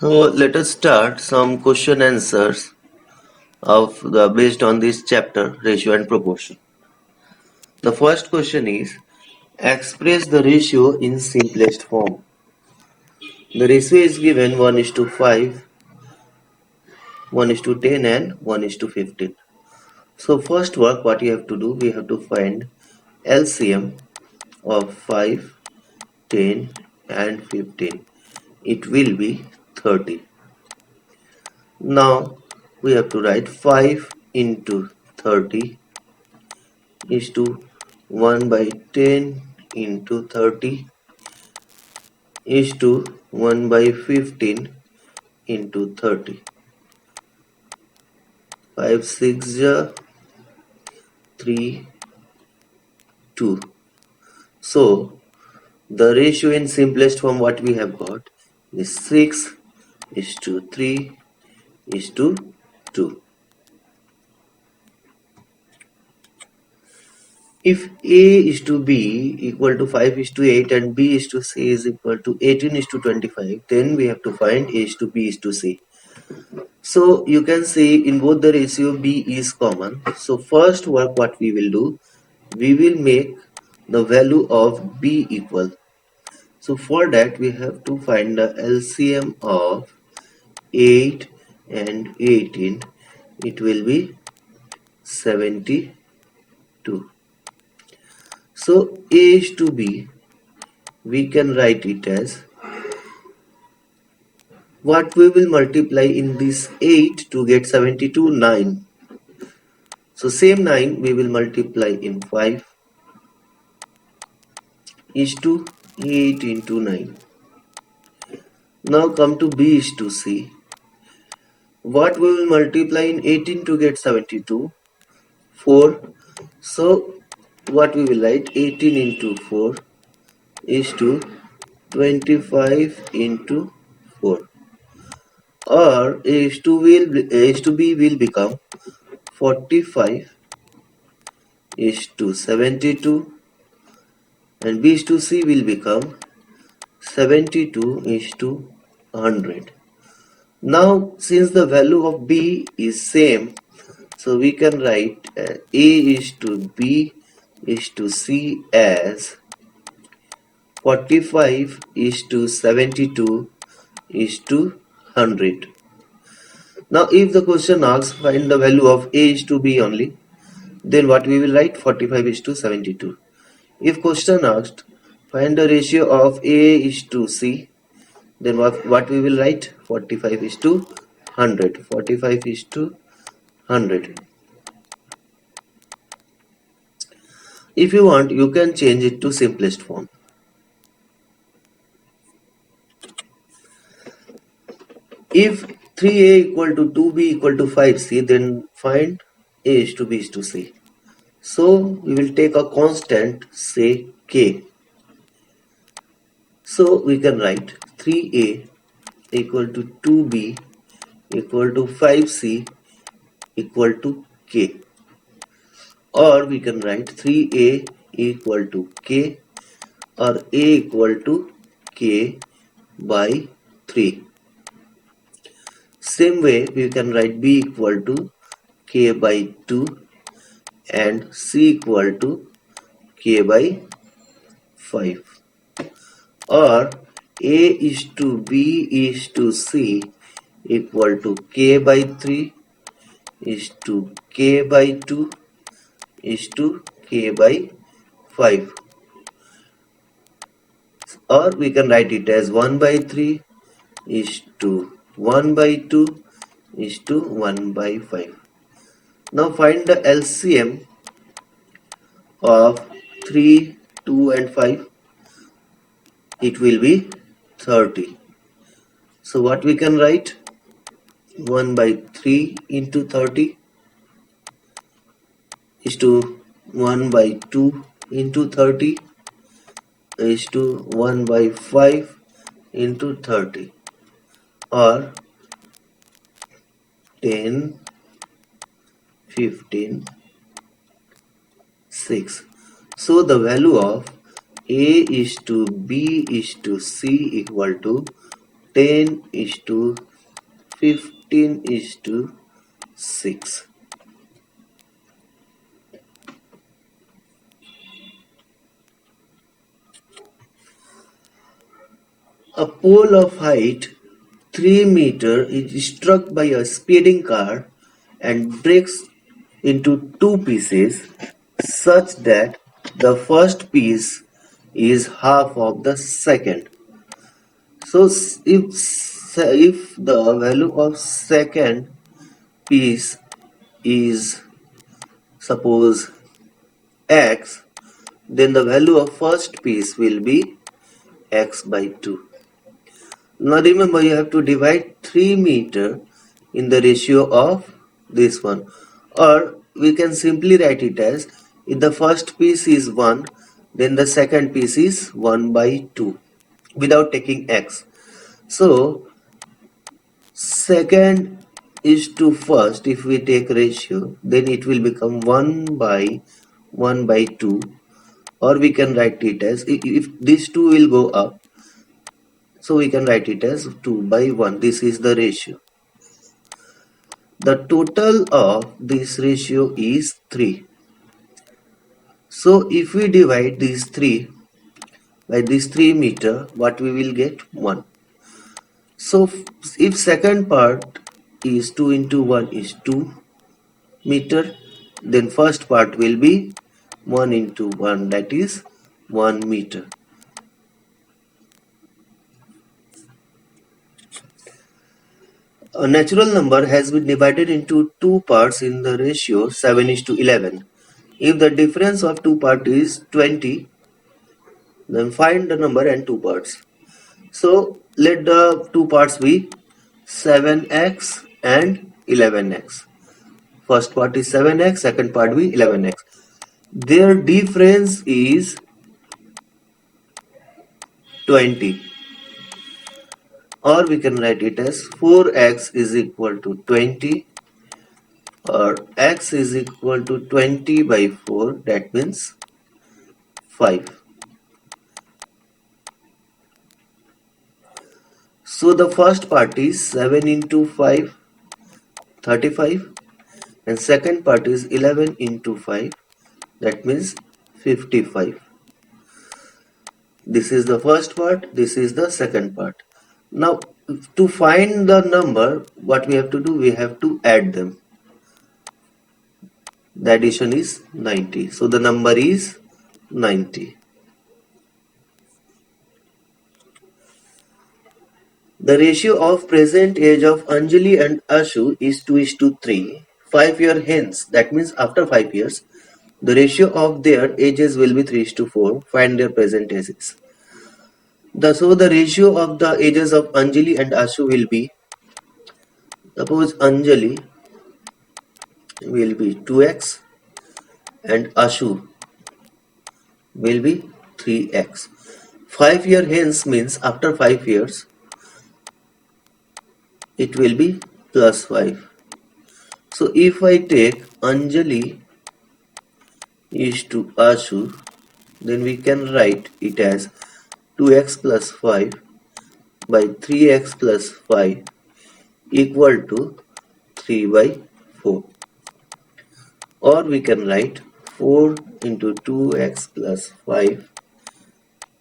So let us start some question answers of the based on this chapter ratio and proportion. The first question is express the ratio in simplest form. The ratio is given 1 is to 5, 1 is to 10 and 1 is to 15. So first work what you have to do, we have to find LCM of 5, 10 and 15. It will be 30. Now we have to write 5 into 30 is to 1 by 10 into 30 is to 1 by 15 into 30. 5 6 ja 3 2. So the ratio in simplest form what we have got is 6 is to 3 is to 2. If A is to B equal to 5 is to 8 and B is to C is equal to 18 is to 25, then we have to find A is to B is to C. So you can see in both the ratio B is common. So first work what we will do, we will make the value of B equal. So for that we have to find the LCM of 8 and 18. It will be 72. So A is to B, we can write it as what we will multiply in this 8 to get 72, 9. So same 9 we will multiply in 5 is to 8 into 9. Now come to B is to C. What we will multiply in 18 to get 72? 4. So what we will write 18 into 4 is to 25 into 4. Or A is to B will become 45 is to 72 and B is to C will become 72 is to 100. Now since the value of B is same, so we can write A is to B is to C as 45 is to 72 is to 100. Now if the question asks find the value of A is to B only, then what we will write 45 is to 72. If question asked find the ratio of A is to C, then what we will write 45 is to 100. 45 is to 100. If you want, you can change it to simplest form. If 3A equal to 2B equal to 5C, then find A is to B is to C. So we will take a constant, say K. So we can write 3A equal to 2B equal to 5C equal to K. Or we can write 3A equal to K or A equal to K by 3. Same way we can write B equal to K by 2 and C equal to K by 5. Or A is to B is to C equal to K by 3 is to K by 2 is to K by 5. Or we can write it as 1 by 3 is to 1 by 2 is to 1 by 5. Now find the LCM of 3, 2 and 5. It will be 30. So what we can write? 1 by 3 into 30 is to 1 by 2 into 30 is to 1 by 5 into 30 or 10, 15, 6. So the value of A is to B is to C equal to 10 is to 15 is to 6. A pole of height 3 meters is struck by a speeding car and breaks into two pieces such that the first piece is half of the second. So if the value of second piece is suppose x, then the value of first piece will be x by 2. Now remember, you have to divide 3 meter in the ratio of this one, or we can simply write it as if the first piece is 1, then the second piece is 1 by 2 without taking x. So second is to first, if we take ratio, then it will become 1 by 1 by 2, or we can write it as if these two will go up, so we can write it as 2 by 1. This is the ratio. The total of this ratio is 3. So if we divide these 3 by this 3 meter, what we will get? 1. So if second part is 2 into 1 is 2 meter, then first part will be 1 into 1, that is 1 meter. A natural number has been divided into two parts in the ratio 7 is to 11. If the difference of two parts is 20, then find the number and two parts. So let the two parts be 7x and 11x. First part is 7x, second part be 11x. Their difference is 20, or we can write it as 4x is equal to 20, or x is equal to 20 by 4, that means 5. So the first part is 7 into 5, 35, and second part is 11 into 5, that means 55. This is the first part, this is the second part. Now to find the number, what we have to do, we have to add them. The addition is 90. So the number is 90. The ratio of present age of Anjali and Ashu is 2 is to 3. 5 years hence, that means after 5 years, the ratio of their ages will be 3 is to 4. Find their present ages. So the ratio of the ages of Anjali and Ashu will be, suppose Anjali will be 2x and Ashu will be 3x. 5 years hence means after 5 years it will be plus 5. So if I take Anjali is to Ashu, then we can write it as 2x plus 5 by 3x plus 5 equal to 3 by 4. Or we can write 4 into 2x plus 5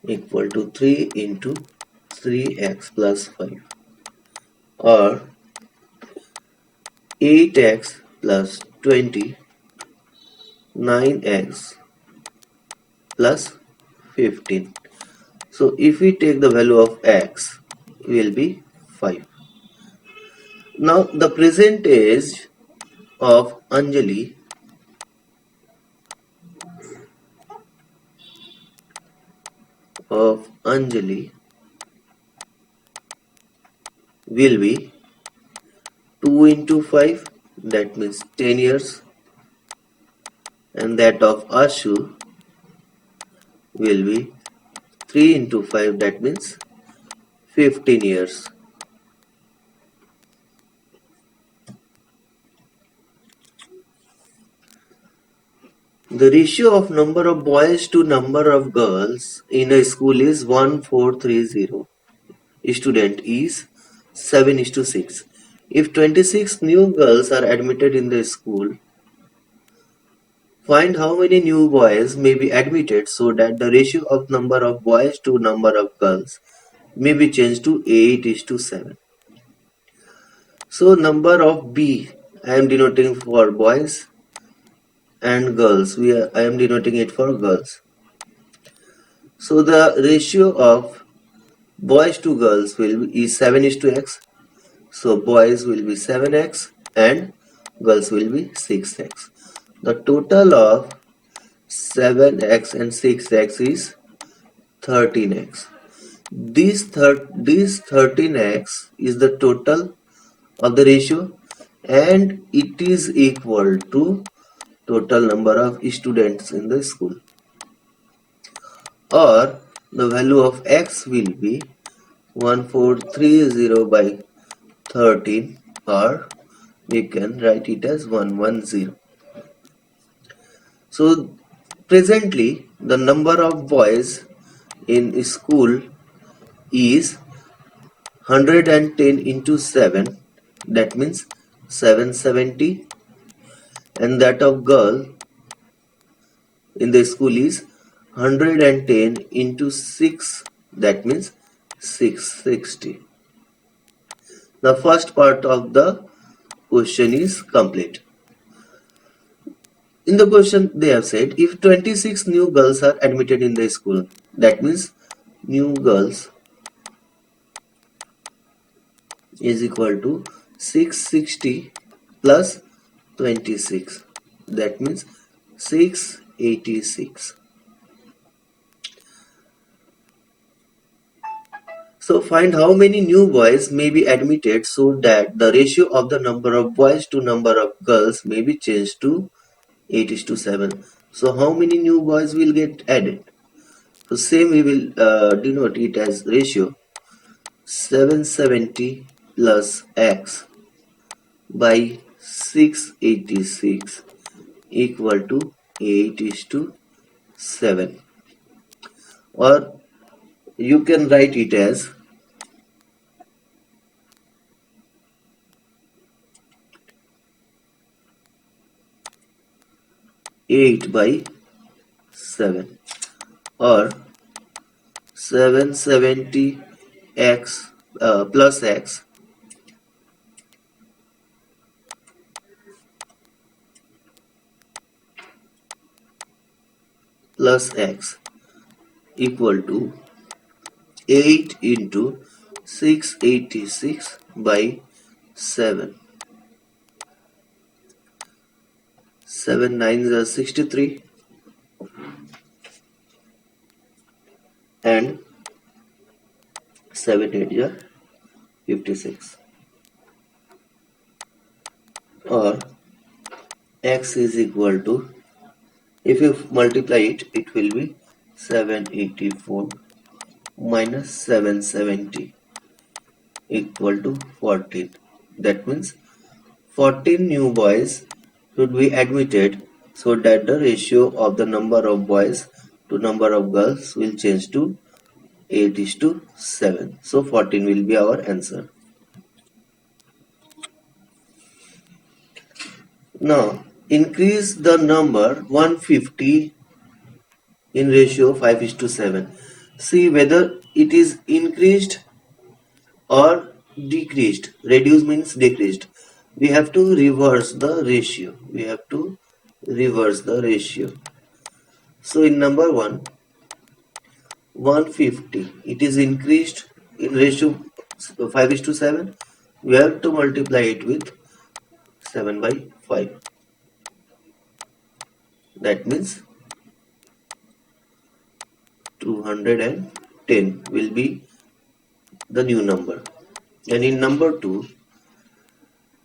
equal to 3 into 3x plus 5. Or 8x plus 20, 9x plus 15. So if we take the value of x, it will be 5. Now the present age of Anjali will be 2 into 5, that means 10 years, and that of Ashu will be 3 into 5, that means 15 years. The ratio of number of boys to number of girls in a school is 1430. student is 7:6. If 26 new girls are admitted in the school, find how many new boys may be admitted so that the ratio of number of boys to number of girls may be changed to 8:7. So number of B I am denoting for boys and girls. I am denoting it for girls. So the ratio of boys to girls will be 7:x. So boys will be 7x and girls will be 6x. The total of 7x and 6x is 13x. This 13x is the total of the ratio and it is equal to total number of students in the school, or the value of x will be 1430 by 13, or we can write it as 110. So presently the number of boys in school is 110 into 7, that means 770, and that of girl in the school is 110 into 6, that means 660. The first part of the question is complete. In the question they have said if 26 new girls are admitted in the school, that means new girls is equal to 660 plus 26, that means 686. So find how many new boys may be admitted so that the ratio of the number of boys to number of girls may be changed to 8:7. So how many new boys will get added? So same we will denote it as ratio 770 plus x by 686 equal to 8:7, or you can write it as 8 by 7, or 770 x plus x plus x equal to 8 into 686 by 7. 7 9s are 63 and 7 8s are 56, or x is equal to, if you multiply it, it will be 784 minus 770 equal to 14. That means 14 new boys should be admitted so that the ratio of the number of boys to number of girls will change to 8:7. So 14 will be our answer. Now increase the number 150 in ratio 5:7. See whether it is increased or decreased. Reduce means decreased. We have to reverse the ratio. So in number 150, it is increased in ratio 5:7. We have to multiply it with 7 by 5. That means 210 will be the new number. And in number 2,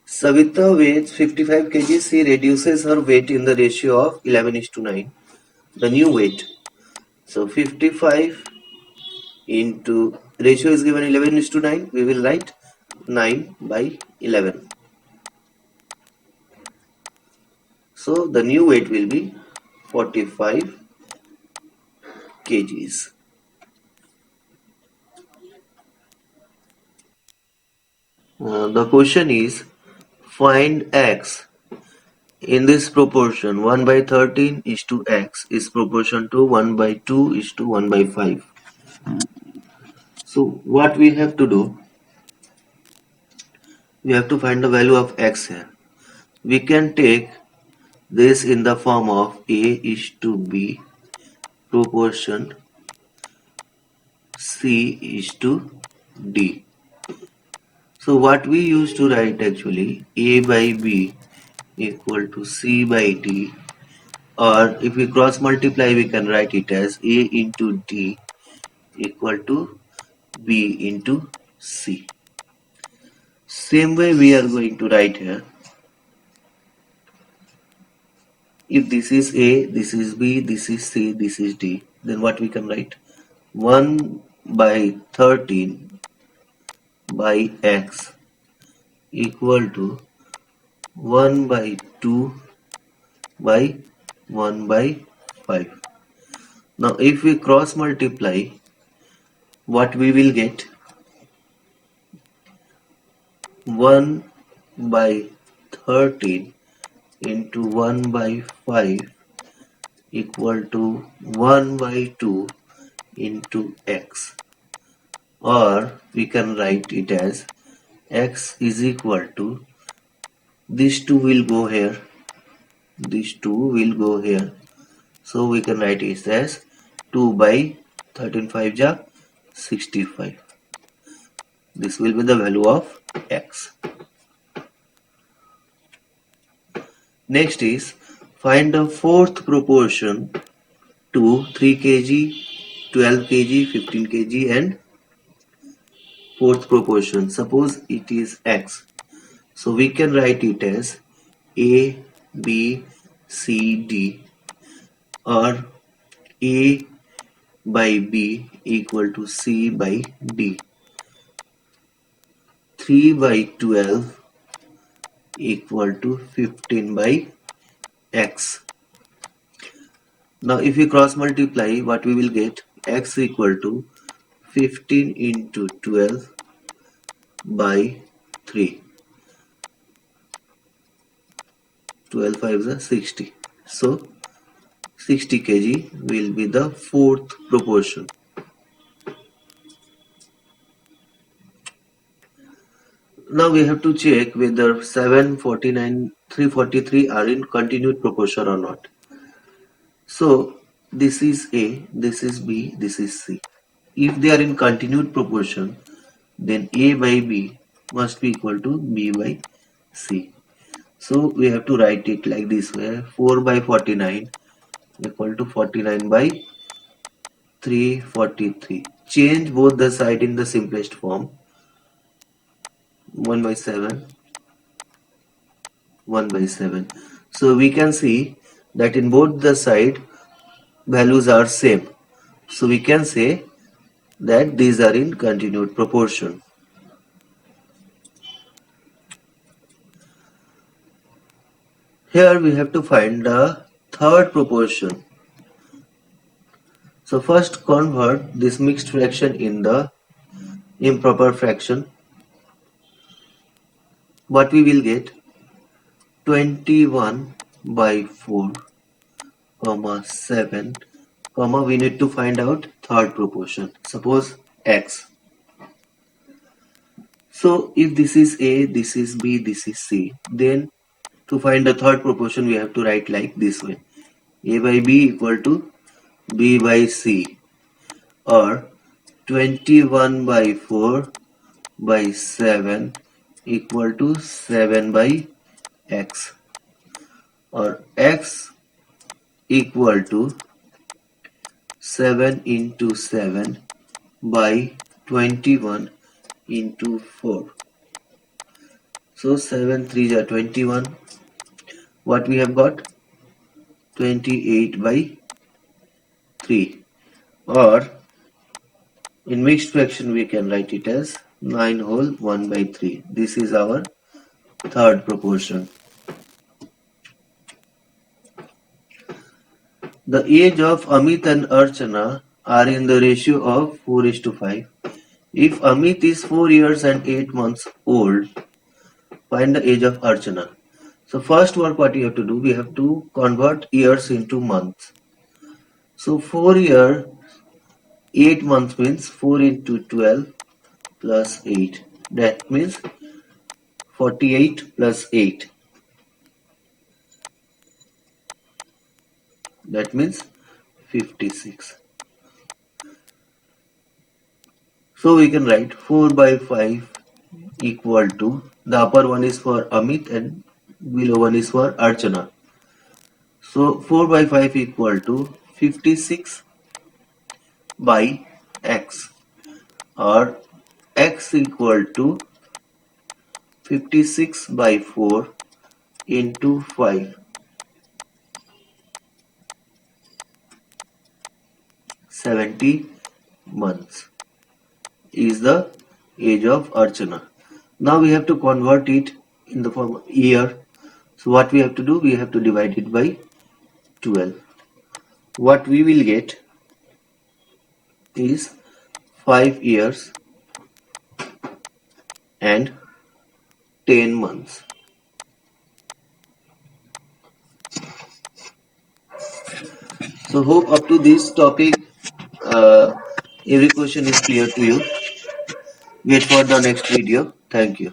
Savita weighs 55 kg. She reduces her weight in the ratio of 11:9. The new weight. So 55 into ratio is given 11:9. We will write 9 by 11. So the new weight will be 45 kgs. The question is find x in this proportion 1 by 13 is to x is proportion to 1 by 2 is to 1 by 5. So what we have to do, we have to find the value of x here. We can take this in the form of a is to b proportion c is to d. So what we used to write actually a by b equal to c by d, or if we cross multiply we can write it as a into d equal to b into c. Same way we are going to write here. If this is a, this is b, this is c, this is d, then what we can write? 1 by 13 by x equal to 1 by 2 by 1 by 5. Now if we cross multiply, what we will get? 1 by 13 into 1 by 5 equal to 1 by 2 into x, or we can write it as x is equal to, these two will go here, these two will go here, so we can write it as 2 by 13 5 ja 65. This will be the value of x. Next is find the fourth proportion to 3 kg, 12 kg, 15 kg and fourth proportion. Suppose it is x. So we can write it as A, B, C, D, or A by B equal to C by D. 3 by 12 equal to 15 by x. Now if we cross multiply, what we will get? X equal to 15 into 12 by 3. 12 5 is 60. So 60 kg will be the fourth proportion. Now we have to check whether 749, 343 are in continued proportion or not. So this is A, this is B, this is C. If they are in continued proportion, then A by B must be equal to B by C. So we have to write it like this way: 4 by 49 equal to 49 by 343. Change both the side in the simplest form. 1 by 7, 1 by 7. So we can see that in both the side values are same. So we can say that these are in continued proportion. Here we have to find the third proportion. So first convert this mixed fraction in the improper fraction. What we will get? 21 by 4 comma 7 comma, we need to find out third proportion, suppose x. So if this is A, this is B, this is C, then to find the third proportion we have to write like this way: A by B equal to B by C, or 21 by 4 by 7 equal to 7 by x, or x equal to 7 into 7 by 21 into 4. So 7 3 are 21. What we have got? 28 by 3, or in mixed fraction we can write it as 9 whole 1 by 3. This is our third proportion. The age of Amit and Archana are in the ratio of 4:5. If Amit is 4 years and 8 months old, find the age of Archana. So first work what you have to do, we have to convert years into months. So 4 year, 8 months means 4 into 12 plus 8. That means 48 plus 8. That means 56. So we can write 4 by 5 equal to, the upper one is for Amit and below one is for Archana. So 4 by 5 equal to 56 by x, or x equal to 56 by 4 into 5, 70 months is the age of Archana. Now we have to convert it in the form of year. So what we have to do, we have to divide it by 12. What we will get is 5 years and 10 months. So hope up to this topic every question is clear to you. Wait for the next video. Thank you.